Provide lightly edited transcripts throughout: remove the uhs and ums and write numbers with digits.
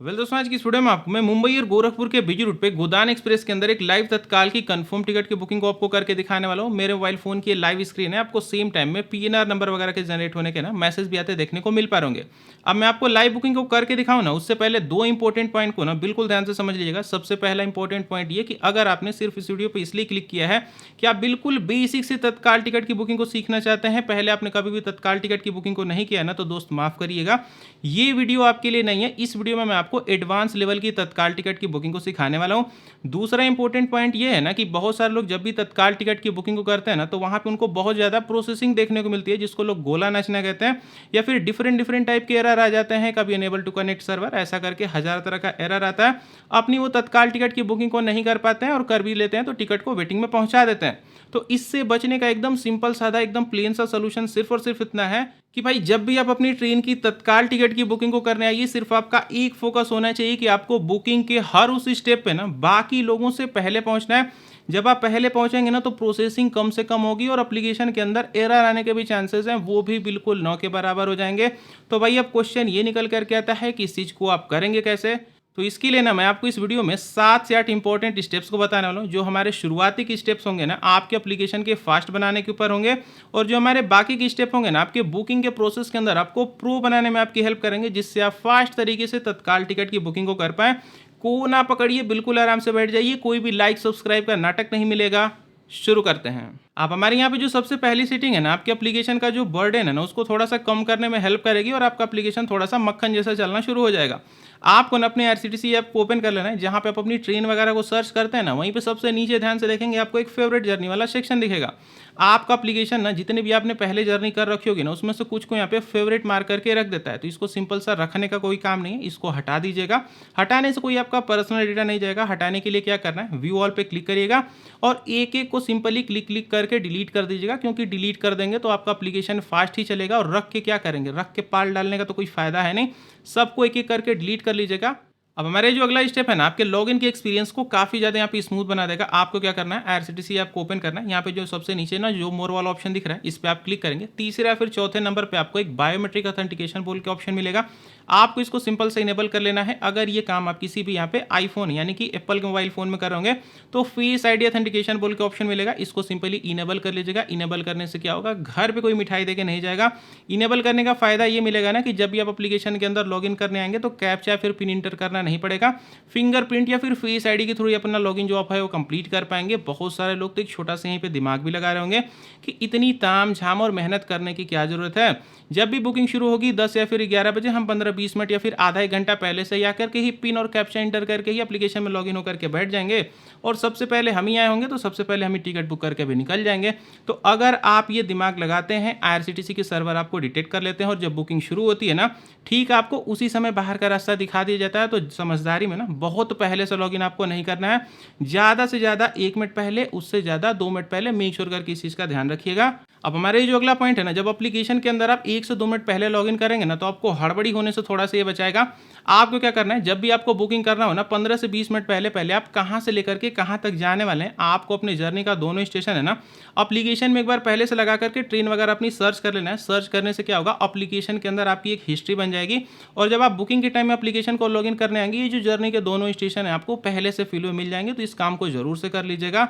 दोस्तों, आज की इस वीडियो में आपको मैं मुंबई और गोरखपुर के बीच रूट पे गोदान एक्सप्रेस के अंदर एक लाइव तत्काल की कंफर्म टिकट की बुकिंग को आपको करके दिखाने वाला हूँ। मेरे मोबाइल फोन की लाइव स्क्रीन है, आपको सेम टाइम में पीएनआर नंबर वगैरह के जनरेट होने के ना मैसेज भी आते देखने को मिल पा रहे होंगे। अब मैं आपको लाइव बुकिंग को करके दिखाऊँ ना, उससे पहले दो इंपॉर्टेंट पॉइंट को ना बिल्कुल ध्यान से समझ लीजिएगा। सबसे पहला इंपॉर्टेंट पॉइंट ये कि अगर आपने सिर्फ इस वीडियो पर इसलिए क्लिक किया है कि आप बिल्कुल बेसिक से तत्काल टिकट की बुकिंग को सीखना चाहते हैं, पहले आपने कभी भी तत्काल टिकट की बुकिंग को नहीं किया है ना, तो दोस्त माफ करिएगा, ये वीडियो आपके लिए नहीं है। इस वीडियो में मैं आपको एडवांस लेवल की तत्काल टिकट की बुकिंग को सिखाने वाला हूं। दूसरा इंपॉर्टेंट पॉइंट ये है ना कि बहुत सारे लोग जब भी तत्काल टिकट की बुकिंग को करते हैं ना, तो वहां पे उनको बहुत ज्यादा प्रोसेसिंग देखने को मिलती है, जिसको लोग गोला नाचना कहते हैं, या फिर डिफरेंट डिफरेंट टाइप के एरर आ जाते हैं, कभी अनेबल टू कनेक्ट सर्वर, ऐसा करके हजार तरह का एरर आता है। अपनी वो तत्काल टिकट की बुकिंग को नहीं कर पाते हैं, और कर भी लेते हैं तो टिकट को वेटिंग में पहुंचा देते हैं। तो इससे बचने का एकदम सिंपल साधा एकदम प्लेन सा सोल्यूशन सिर्फ और सिर्फ इतना है कि भाई जब भी आप अपनी ट्रेन की तत्काल टिकट की बुकिंग को करने आइए, सिर्फ आपका एक फोकस होना चाहिए कि आपको बुकिंग के हर उस स्टेप पे ना बाकी लोगों से पहले पहुंचना है। जब आप पहले पहुंचेंगे ना, तो प्रोसेसिंग कम से कम होगी और एप्लीकेशन के अंदर एरर आने के भी चांसेस हैं, वो भी बिल्कुल 9 के बराबर हो जाएंगे। तो भाई अब क्वेश्चन ये निकल करके आता है कि इस चीज को आप करेंगे कैसे। तो इसके लिए ना मैं आपको इस वीडियो में 7 से 8 इंपॉर्टेंट स्टेप्स को बताने वाला हूँ, जो हमारे शुरुआती के स्टेप्स होंगे ना आपके एप्लीकेशन के फास्ट बनाने के ऊपर होंगे, और जो हमारे बाकी के स्टेप होंगे ना आपके बुकिंग के प्रोसेस के अंदर आपको प्रो बनाने में आपकी हेल्प करेंगे, जिससे आप फास्ट तरीके से तत्काल टिकट की बुकिंग को कर पाए। को ना पकड़िए, बिल्कुल आराम से बैठ जाइए, कोई भी लाइक सब्सक्राइब का नाटक नहीं मिलेगा। शुरू करते हैं। आप हमारे यहाँ पे जो सबसे पहली सेटिंग है ना, आपके एप्लीकेशन का जो बर्डन है ना, उसको थोड़ा सा कम करने में हेल्प करेगी, और आपका एप्लीकेशन थोड़ा सा मक्खन जैसा चलना शुरू हो जाएगा। आपको ना अपने आरसीटीसी ऐप को ओपन कर लेना है, जहाँ पे आप अपनी ट्रेन वगैरह को सर्च करते हैं ना, वहीं पे सबसे नीचे ध्यान से देखेंगे आपको एक फेवरेट जर्नी वाला सेक्शन दिखेगा। आपका एप्लीकेशन ना जितने भी आपने पहले जर्नी कर रखी होगी ना, उसमें से कुछ को यहाँ पे फेवरेट मार्क करके रख देता है। तो इसको सिंपल सा रखने का कोई काम नहीं है, इसको हटा दीजिएगा। हटाने से कोई आपका पर्सनल डेटा नहीं जाएगा। हटाने के लिए क्या करना है, व्यू ऑल पे क्लिक करिएगा और एक एक को सिंपली क्लिक क्लिक करके डिलीट कर दीजिएगा, क्योंकि डिलीट कर देंगे तो आपका एप्लीकेशन फास्ट ही चलेगा, और रख के क्या करेंगे, रख के पाल डालने का तो कोई फायदा है नहीं। सबको एक एक करके डिलीट कर लीजिएगा। अब हमारे जो अगला स्टेप है ना, आपके लॉगिन के एक्सपीरियंस को काफी ज्यादा यहाँ पे स्मूथ बना देगा। आपको क्या करना है, आईआरसीटीसी ऐप को ओपन करना है। यहाँ पे जो सबसे नीचे ना जो मोर वाला ऑप्शन दिख रहा है, इस पे आप क्लिक करेंगे। तीसरे या फिर चौथे नंबर पे आपको एक बायोमेट्रिक ऑथेंटिकेशन बोल के ऑप्शन मिलेगा। आपको इसको सिंपल से इनेबल कर लेना है। अगर ये काम आप किसी भी यहाँ पे आईफोन यानी कि एप्पल के मोबाइल फोन में कर रहे होंगे, तो फेस आईडी ऑथेंटिकेशन बोल के ऑप्शन मिलेगा, इसको सिंपली इनेबल कर लीजिएगा। इनेबल करने से क्या होगा, घर पे कोई मिठाई देके नहीं जाएगा। इनेबल करने का फायदा ये मिलेगा ना कि जब भी आप एप्लीकेशन के अंदर लॉगिन करने आएंगे, तो कैप्चा या फिर पिन इंटर करना नहीं पड़ेगा। फिंगरप्रिंट या फिर फेस आईडी के थ्रू अपना लॉगिन जो आप है वो कंप्लीट कर पाएंगे। बहुत सारे लोग तो एक छोटा सा यहीं पे दिमाग भी लगा रहे होंगे कि इतनी ताम झाम और मेहनत करने की क्या जरूरत है। जब भी बुकिंग शुरू होगी 10 या फिर 11 बजे, हम 15-20 मिनट या फिर आधा एक घंटा पहले से आकर के ही पिन और कैप्चा इंटर करके ही एप्लीकेशन में लॉगिन होकर के बैठ जाएंगे, और सबसे पहले हम ही आए होंगे, तो सबसे पहले हम ही टिकट बुक करके भी निकल जाएंगे। तो अगर आप ये दिमाग लगाते हैं, आईआरसीटीसी के सर्वर आपको डिटेक्ट कर लेते हैं, और जब बुकिंग शुरू होती है ना, ठीक आपको उसी समय बाहर का रास्ता दिखा दिया जाता है। तो समझदारी में ना बहुत पहले से लॉगिन आपको नहीं करना है। ज़्यादा से ज़्यादा 1 मिनट पहले, उससे ज़्यादा 2 मिनट पहले मेक श्योर करके इस चीज़ का ध्यान रखिएगा। अब हमारे जो अगला पॉइंट है ना, जब एप्लीकेशन के अंदर आप 1 से 2 मिनट पहले लॉगिन करेंगे ना, तो आपको हड़बड़ी होने से थोड़ा सा ये बचाएगा। आपको क्या करना है, जब भी आपको बुकिंग करना हो ना, 15 से 20 मिनट पहले पहले आप कहाँ से लेकर के कहाँ तक जाने वाले हैं, आपको अपने जर्नी का दोनों स्टेशन है ना, एप्लीकेशन में एक बार पहले से लगा करके ट्रेन वगैरह अपनी सर्च कर लेना है। सर्च करने से क्या होगा, एप्लीकेशन के अंदर आपकी एक हिस्ट्री बन जाएगी, और जब आप बुकिंग के टाइम में एप्लीकेशन को लॉगिन करने आएंगे, ये जो जर्नी के दोनों स्टेशन है आपको पहले से फिल में मिल जाएंगे। तो इस काम को जरूर से कर लीजिएगा।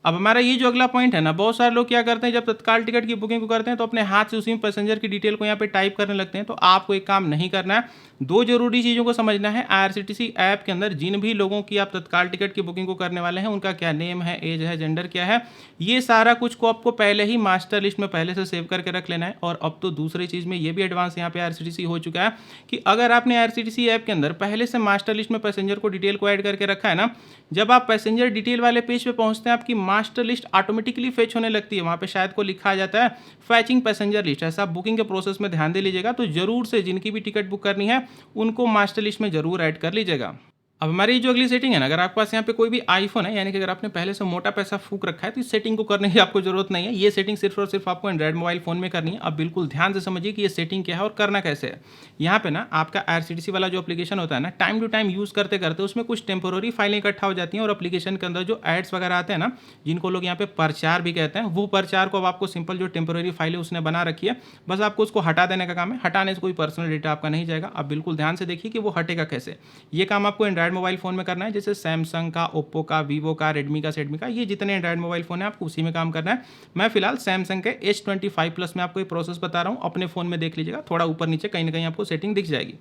अब हमारा ये जो अगला पॉइंट है ना, बहुत सारे लोग क्या करते हैं, जब तत्काल टिकट की बुकिंग को करते हैं, तो अपने हाथ से उसी में पैसेंजर की डिटेल को यहाँ पे टाइप करने लगते हैं। तो आपको एक काम नहीं करना है। दो जरूरी चीज़ों को समझना है। आईआरसीटीसी ऐप के अंदर जिन भी लोगों की आप तत्काल टिकट की बुकिंग को करने वाले हैं, उनका क्या नेम है, एज है, जेंडर क्या है, ये सारा कुछ को आपको पहले ही मास्टर लिस्ट में पहले से सेव करके रख लेना है। और अब तो दूसरी चीज़ में ये भी एडवांस यहाँ पे आईआरसीटीसी हो चुका है कि अगर आपने आईआरसीटीसी ऐप के अंदर पहले से मास्टर लिस्ट में पैसेंजर को डिटेल को ऐड करके रखा है ना, जब आप पैसेंजर डिटेल वाले पेज पे पहुंचते हैं, आपकी मास्टर लिस्ट ऑटोमेटिकली फेच होने लगती है। वहाँ पे शायद को लिखा जाता है फैचिंग पैसेंजर लिस्ट। ऐसा बुकिंग के प्रोसेस में ध्यान दे लीजिएगा। तो जरूर से जिनकी भी टिकट बुक करनी है, उनको मास्टर लिस्ट में जरूर ऐड कर लीजिएगा। अब हमारी जो अगली सेटिंग है ना, अगर आपके पास यहाँ पे कोई भी आईफ़ोन है, यानी कि अगर आपने पहले से मोटा पैसा फूँक रखा है, तो इस सेटिंग को करने की आपको ज़रूरत नहीं है। ये सेटिंग सिर्फ़ और सिर्फ़ आपको एंड्रॉइड मोबाइल फ़ोन में करनी है। अब बिल्कुल ध्यान से समझिए कि ये सेटिंग क्या है और करना कैसे है। यहाँ पे ना आपका आईआरसीटीसी वाला जो एप्लीकेशन होता है ना, टाइम टू टाइम यूज़ करते-करते उसमें कुछ टेम्पोररी फाइलें इकट्ठा हो जाती हैं और एप्लीकेशन के अंदर जो एड्स वगैरह आते हैं ना, जिनको लोग यहाँ पे प्रचार भी कहते हैं, वो प्रचार को अब आपको सिंपल जो टेम्पोररी फाइल है उसने बना रखी है, बस आपको उसको हटा देने का काम है। हटाने से कोई पर्सनल डेटा आपका नहीं जाएगा। अब बिल्कुल ध्यान से देखिए कि वो हटेगा कैसे। ये काम आपको एंड्रॉइड मोबाइल फ़ोन में करना है, जैसे सैमसंग का, ओप्पो का, वीवो का, रेडमी का, सेडमी का, ये जितने एंड्रॉइड मोबाइल फ़ोन है आपको उसी में काम करना है। मैं फिलहाल सैमसंग के S25 प्लस में आपको ये प्रोसेस बता रहा हूँ। अपने फ़ोन में देख लीजिएगा, थोड़ा ऊपर नीचे कहीं ना कहीं आपको सेटिंग दिख जाएगी।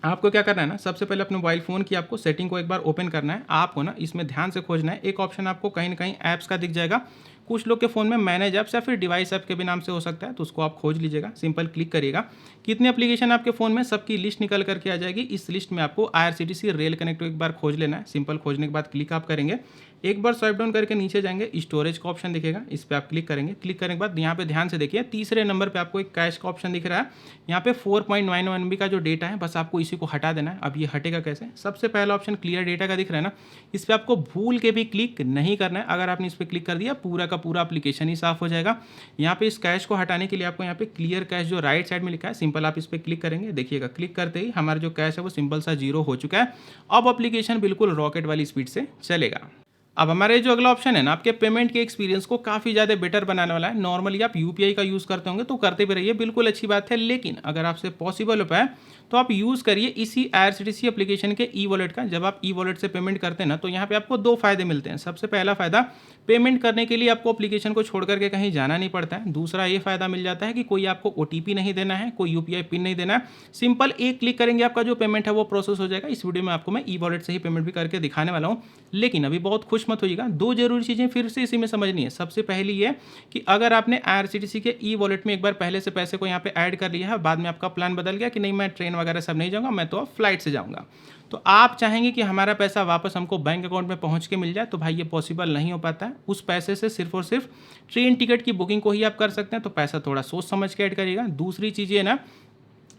आपको क्या करना है ना, सबसे पहले अपने मोबाइल फ़ोन की आपको सेटिंग को एक बार ओपन करना है। आपको ना इसमें ध्यान से खोजना है। एक ऑप्शन आपको कहीं ना कहीं ऐप्स का दिख जाएगा। कुछ लोग के फ़ोन में मैनेज ऐप्स या फिर डिवाइस ऐप के भी नाम से हो सकता है, तो उसको आप खोज लीजिएगा। सिंपल क्लिक करिएगा। कितने एप्लीकेशन आपके फ़ोन में, सबकी लिस्ट निकल करके आ जाएगी। इस लिस्ट में आपको आईआरसीटीसी रेल कनेक्ट एक बार खोज लेना है। सिंपल खोजने के बाद क्लिक आप करेंगे। एक बार स्वाइप डाउन करके नीचे जाएंगे, स्टोरेज का ऑप्शन दिखेगा, इस पर आप क्लिक करेंगे। क्लिक करने के बाद यहाँ पे ध्यान से देखिए, तीसरे नंबर पे आपको एक कैश का ऑप्शन दिख रहा है। यहाँ पे 4.9 MB का जो डेटा है, बस आपको इसी को हटा देना है। अब ये हटेगा कैसे? सबसे पहला ऑप्शन क्लियर डेटा का दिख रहा है ना, इस पर आपको भूल के भी क्लिक नहीं करना है। अगर आपने इस पर क्लिक कर दिया, पूरा का पूरा एप्लीकेशन ही साफ हो जाएगा। यहाँ पे इस कैश को हटाने के लिए आपको यहाँ पे क्लियर कैश जो राइट साइड में लिखा है, सिंपल आप इस पर क्लिक करेंगे। देखिएगा, क्लिक करते ही हमारा जो कैश है वो सिंपल सा 0 हो चुका है। अब एप्लीकेशन बिल्कुल रॉकेट वाली स्पीड से चलेगा। अब हमारे जो अगला ऑप्शन है ना, आपके पेमेंट के एक्सपीरियंस को काफ़ी ज़्यादा बेटर बनाने वाला है। नॉर्मली आप यूपीआई का यूज़ करते होंगे तो करते भी रहिए, बिल्कुल अच्छी बात है। लेकिन अगर आपसे पॉसिबल हो पाए तो आप यूज़ करिए इसी आईआरसीटीसी एप्लीकेशन के ई वॉलेट का। जब आप ई वॉलेट से पेमेंट करते हैं ना, तो यहाँ पे आपको 2 फ़ायदे मिलते हैं। सबसे पहला फ़ायदा, पेमेंट करने के लिए आपको एप्लीकेशन को छोड़ करके कहीं जाना नहीं पड़ता है। दूसरा ये फ़ायदा मिल जाता है कि कोई आपको ओटीपी नहीं देना है, कोई यूपीआई पिन नहीं देना है। सिंपल एक क्लिक करेंगे, आपका जो पेमेंट है वो प्रोसेस हो जाएगा। इस वीडियो में आपको मैं ई वॉलेट से ही पेमेंट भी करके दिखाने वाला हूँ। लेकिन अभी बहुत खुश मत होइएगा, 2 ज़रूरी चीज़ें फिर से इसी में समझनी है। सबसे पहली ये कि अगर आपने आईआरसीटीसी के ई वॉलेट में एक बार पहले से पैसे को यहाँ पे ऐड कर लिया है, बाद में आपका प्लान बदल गया कि नहीं मैं ट्रेन वगैरह सब नहीं जाऊँगा, मैं तो अब फ्लाइट से जाऊँगा, तो आप चाहेंगे कि हमारा पैसा वापस हमको बैंक अकाउंट में पहुँच के मिल जाए, तो भाई ये पॉसिबल नहीं हो पाता है। उस पैसे से सिर्फ और सिर्फ ट्रेन टिकट की बुकिंग को ही आप कर सकते हैं, तो पैसा थोड़ा सोच समझ के ऐड करिएगा। दूसरी चीज़ ये ना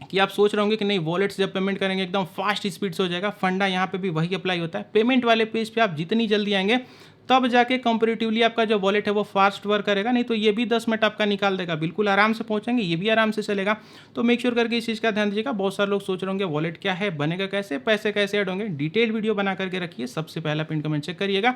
कि आप सोच रहे होंगे कि नहीं वॉलेट से जब पेमेंट करेंगे एकदम फास्ट स्पीड से हो जाएगा, फंडा यहाँ पे भी वही अप्लाई होता है। पेमेंट वाले पेज पे आप जितनी जल्दी आएंगे तब जाके कंपेरेटिवली आपका जो वॉलेट है वो फास्ट वर्क करेगा, नहीं तो ये भी 10 मिनट आपका निकाल देगा। बिल्कुल आराम से पहुंचेंगे, ये भी आराम से चलेगा। तो मेक श्योर करके इस चीज़ का ध्यान दीजिएगा। बहुत सारे लोग सोच रहे होंगे वॉलेट क्या है, बनेगा कैसे, पैसे कैसे ऐड होंगे, डिटेल वीडियो बना करके रखिए। सबसे पहला पिन कमेंट चेक करिएगा।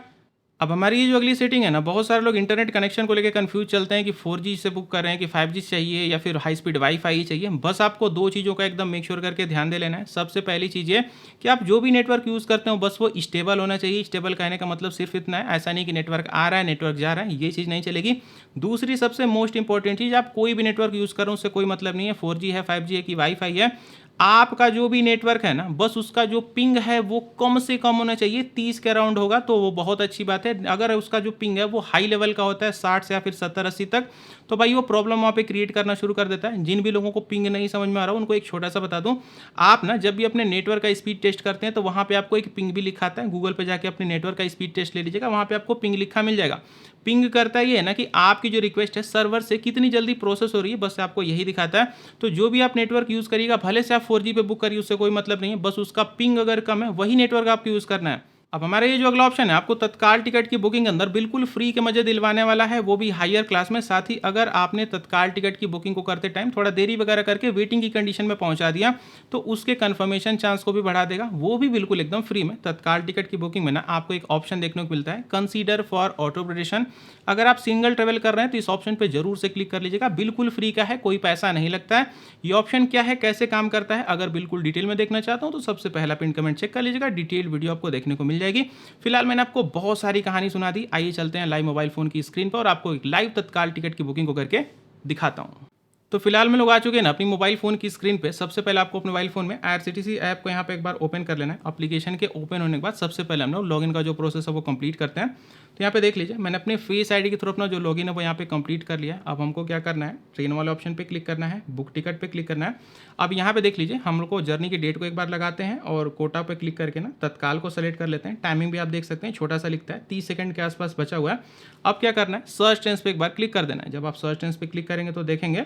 अब हमारी ये जो अगली सेटिंग है ना, बहुत सारे लोग इंटरनेट कनेक्शन को लेकर कंफ्यूज चलते हैं कि 4G से बुक कर रहे हैं कि 5G चाहिए या फिर हाई स्पीड वाईफाई ही चाहिए। बस आपको 2 चीज़ों का एकदम मेक श्योर करके ध्यान दे लेना है। सबसे पहली चीज़ ये कि आप जो भी नेटवर्क यूज़ करते हो बस वो स्टेबल होना चाहिए। स्टेबल कहने का मतलब सिर्फ इतना है, ऐसा नहीं कि नेटवर्क आ रहा है नेटवर्क जा रहा है, ये चीज़ नहीं चलेगी। दूसरी सबसे मोस्ट इंपॉर्टेंट चीज़, आप कोई भी नेटवर्क यूज़ करो उससे कोई मतलब नहीं है 4G है 5G है कि वाईफाई है। आपका जो भी नेटवर्क है ना, बस उसका जो पिंग है वो कम से कम होना चाहिए, 30 के अराउंड होगा तो वो बहुत अच्छी बात है। अगर उसका जो पिंग है वो हाई लेवल का होता है 60 से या फिर 70-80 तक, तो भाई वो प्रॉब्लम वहाँ पे क्रिएट करना शुरू कर देता है। जिन भी लोगों को पिंग नहीं समझ में आ रहा उनको एक छोटा सा बता दूं, आप ना जब भी अपने नेटवर्क का स्पीड टेस्ट करते हैं तो वहाँ पे आपको एक पिंग भी लिखा आता है। गूगल पे जाके अपने नेटवर्क का स्पीड टेस्ट ले लीजिएगा, वहाँ पे आपको पिंग लिखा मिल जाएगा। पिंग करता है ये है ना कि आपकी जो रिक्वेस्ट है सर्वर से कितनी जल्दी प्रोसेस हो रही है, बस आपको यही दिखाता है। तो जो भी आप नेटवर्क यूज़ करिएगा, भले से आप 4G पे बुक करिए, उससे कोई मतलब नहीं है, बस उसका पिंग अगर कम है वही नेटवर्क आपको यूज़ करना है। अब हमारे ये जो अगला ऑप्शन है, आपको तत्काल टिकट की बुकिंग अंदर बिल्कुल फ्री के मजे दिलवाने वाला है, वो भी हायर क्लास में। साथ ही अगर आपने तत्काल टिकट की बुकिंग को करते टाइम थोड़ा देरी वगैरह करके वेटिंग की कंडीशन में पहुंचा दिया, तो उसके कंफर्मेशन चांस को भी बढ़ा देगा, वो भी बिल्कुल एकदम फ्री में। तत्काल टिकट की बुकिंग में ना आपको एक ऑप्शन देखने को मिलता है, कंसीडर फॉर ऑटो प्रिपरेशन। अगर आप सिंगल ट्रेवल कर रहे हैं तो इस ऑप्शन पर जरूर से क्लिक कर लीजिएगा, बिल्कुल फ्री का है, कोई पैसा नहीं लगता है। ये ऑप्शन क्या है, कैसे काम करता है, अगर बिल्कुल डिटेल में देखना चाहता हूँ तो सबसे पहला पिन कमेंट चेक कर लीजिएगा, डिटेल वीडियो आपको देखने को मिल जाएगी। फिलहाल मैंने आपको बहुत सारी कहानी सुना दी, आइए चलते हैं लाइव मोबाइल फोन की स्क्रीन पर और आपको एक लाइव तत्काल टिकट की बुकिंग को करके दिखाता हूँ। तो फिलहाल में लोग आ चुके हैं ना अपनी मोबाइल फोन की स्क्रीन पे। सबसे पहले आपको अपने मोबाइल फोन में आईआरसीटीसी ऐप को यहाँ पे एक बार ओपन कर लेना है। एप्लीकेशन के ओपन होने के बाद सबसे पहले हम लोग लॉगिन का जो प्रोसेस है वो कंप्लीट करते हैं। तो यहाँ पे देख लीजिए, मैंने अपने फेस आईडी के थ्रू अपना जो लॉगिन है वो यहाँ पे कंप्लीट कर लिया है। अब हमको क्या करना है, ट्रेन वाले ऑप्शन पे क्लिक करना है, बुक टिकट पे क्लिक करना है। अब यहाँ पे देख लीजिए, हम लोग को जर्नी की डेट को एक बार लगाते हैं और कोटा पे क्लिक करके ना तत्काल को सेलेक्ट कर लेते हैं। टाइमिंग भी आप देख सकते हैं, छोटा सा लिखता है, 30 सेकंड के आसपास बचा हुआ है। अब क्या करना है, सर्च टेंस पे एक बार क्लिक कर देना है। जब आप सर्च टेंस पे क्लिक करेंगे तो देखेंगे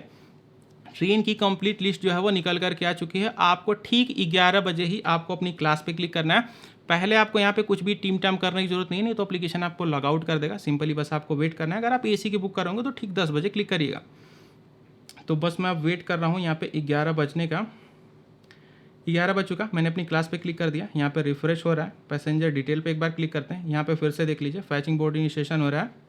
ट्रेन की कंप्लीट लिस्ट जो है वो निकल कर के आ चुकी है। आपको ठीक 11 बजे ही आपको अपनी क्लास पे क्लिक करना है। पहले आपको यहाँ पे कुछ भी टीम टाइम करने की जरूरत नहीं है, नहीं तो एप्लीकेशन आपको लॉग आउट कर देगा। सिंपली बस आपको वेट करना है। अगर आप एसी की बुक करोगे तो ठीक 10 बजे क्लिक करिएगा। तो बस मैं अब वेट कर रहा हूँ यहाँ पे 11 बजने का। 11 बज चुका, मैंने अपनी क्लास पे क्लिक कर दिया। यहाँ पे रिफ्रेश हो रहा है। पैसेंजर डिटेल पे एक बार क्लिक करते हैं। यहाँ पे फिर से देख लीजिए फैचिंग बोर्ड इनिशिएशन हो रहा है।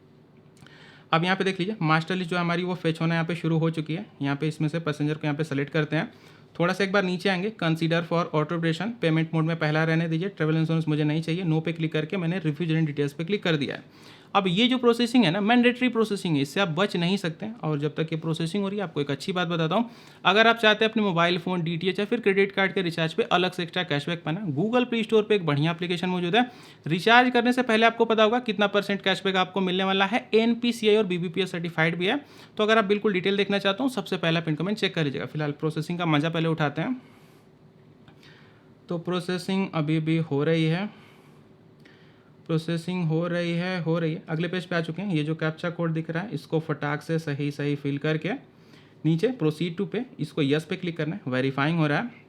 अब यहाँ पे देख लीजिए मास्टर लिस्ट जो है हमारी वो फेच होना यहाँ पे शुरू हो चुकी है। यहाँ पे इसमें से पैसेंजर को यहाँ पे सेलेक्ट करते हैं। थोड़ा सा एक बार नीचे आएंगे, consider for auto operation, payment mode में पहला रहने दीजिए। ट्रैवल इंश्योरेंस मुझे नहीं चाहिए, नो पे क्लिक करके मैंने रिफ्यूजन डिटेल्स पे क्लिक कर दिया है। अब ये जो प्रोसेसिंग है ना, मैंडेटरी प्रोसेसिंग है, इससे आप बच नहीं सकते। और जब तक ये प्रोसेसिंग हो रही है, आपको एक अच्छी बात बताता हूँ, अगर आप चाहते हैं अपने मोबाइल फ़ोन डीटीएच या फिर क्रेडिट कार्ड के रिचार्ज पे अलग से एक्स्ट्रा कैशबैक पाना, गूगल प्ले स्टोर पे एक बढ़िया एप्लीकेशन मौजूद है। रिचार्ज करने से पहले आपको पता होगा कितना % कैशबैक आपको मिलने वाला है। एनपीसीआई और बीबीपीएस सर्टिफाइड भी है। तो अगर आप बिल्कुल डिटेल देखना चाहते हो, सबसे पहला पिन कमेंट चेक कर लीजिएगा। फिलहाल प्रोसेसिंग का मजा पहले उठाते हैं। तो प्रोसेसिंग अभी भी हो रही है, प्रोसेसिंग हो रही है। अगले पेज पे आ चुके हैं। ये जो कैप्चा कोड दिख रहा है, इसको फटाक से सही फिल करके नीचे प्रोसीड टू पे, इसको यस पे क्लिक करना है। वेरीफाइंग हो रहा है।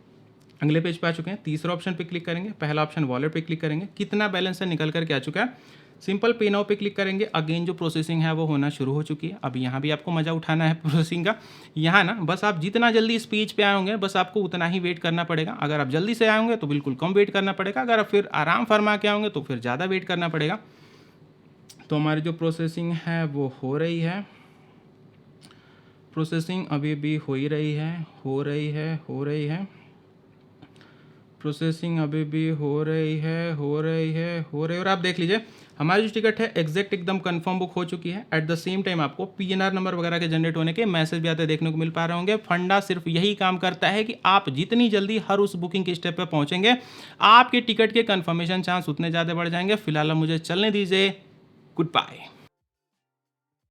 अगले पेज पे आ चुके हैं। तीसरा ऑप्शन पे क्लिक करेंगे। पहला ऑप्शन वॉलेट पे क्लिक करेंगे। कितना बैलेंस है निकल करके आ चुका है। सिंपल पे नाउ पे क्लिक करेंगे। अगेन जो प्रोसेसिंग है वो होना शुरू हो चुकी है। अब यहाँ भी आपको मज़ा उठाना है प्रोसेसिंग का। यहाँ ना बस आप जितना जल्दी इस पेज पे आए होंगे, बस आपको उतना ही वेट करना पड़ेगा। अगर आप जल्दी से आए होंगे तो बिल्कुल कम वेट करना पड़ेगा। अगर आप फिर आराम फरमा के आएंगे तो फिर ज़्यादा वेट करना पड़ेगा। तो हमारी जो प्रोसेसिंग है वो हो रही है। प्रोसेसिंग अभी भी हो ही रही है। प्रोसेसिंग अभी भी हो रही है। और आप देख लीजिए हमारी जो टिकट है एग्जैक्ट एकदम कंफर्म बुक हो चुकी है। एट द सेम टाइम आपको पीएनआर नंबर वगैरह के जनरेट होने के मैसेज भी आते देखने को मिल पा रहे होंगे। फंडा सिर्फ यही काम करता है कि आप जितनी जल्दी हर उस बुकिंग के स्टेप पे पहुंचेंगे, आपके टिकट के कंफर्मेशन चांस उतने ज़्यादा बढ़ जाएंगे। फिलहाल मुझे चलने दीजिए। Good bye.